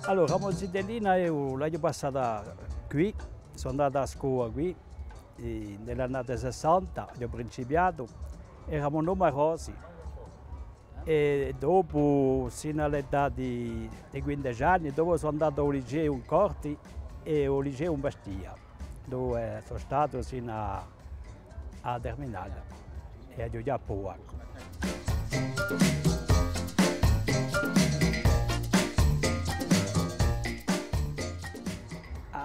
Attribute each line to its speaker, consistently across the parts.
Speaker 1: Allora, Ramo Zitellina io l'anno passato qui, sono andato a scuola qui, nell'annata 60, ho principiato, eravamo numerosi e dopo, sino all'età di 15 anni, dopo sono andato al liceo in Corti e al liceo in Bastia, dove sono stato sino a terminale e ho giocato poco.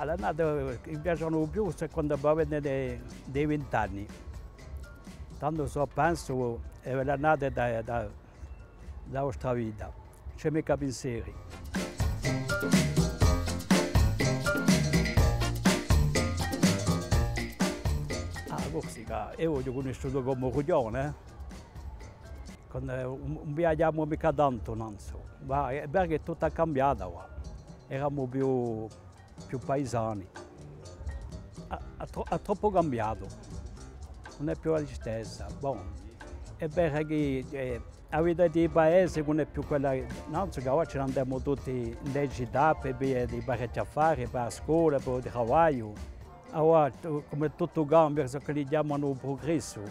Speaker 1: L'annata che mi piacciono di più è quando avete dei 20 anni. Tanto penso è l'annata della nostra vita, c'è mica pensieri. Corsica, io ho conosciuto come coglione, non viaggiamo mica tanto, non so, ma perché tutto è cambiato, eravamo più paesani, ha troppo cambiato, non è più la stessa. Bon, è vero che la vita di paese non è più quella, non so che oggi andiamo tutti in città per via di parecchi affari, per la scuola, per il lavoro. Ora, come tutto cambia, so che li chiamano progresso,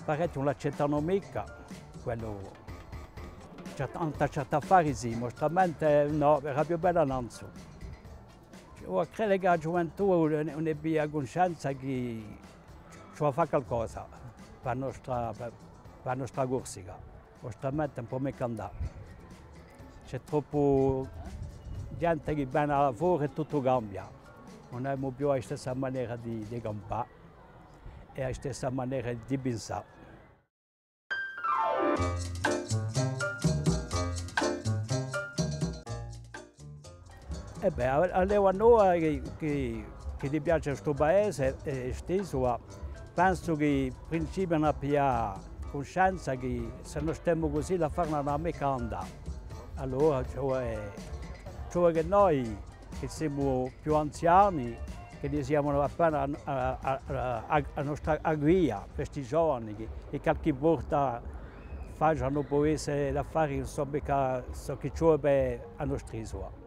Speaker 1: parecchi non l'accettano mica, quello, certi affari sì, ma stranamente no, era più bella non so. Io credo che la gioventù non abbia coscienza che ci va fare qualcosa per la nostra Corsica, stranamente un po' mi andare. C'è troppo gente che viene a lavoro e tutto cambia. Non abbiamo più la stessa maniera di campare e la stessa maniera di pensare. E beh, a noi che ti piace questo paese stesso, penso che in principio non abbia coscienza che se non stiamo così la fare non ha mica andare. Allora, cioè che noi che siamo più anziani, che siamo appena a nostra guida, questi giovani, che qualche volta facciano poi essere affari, insomma, che ci vuole a nostra isola.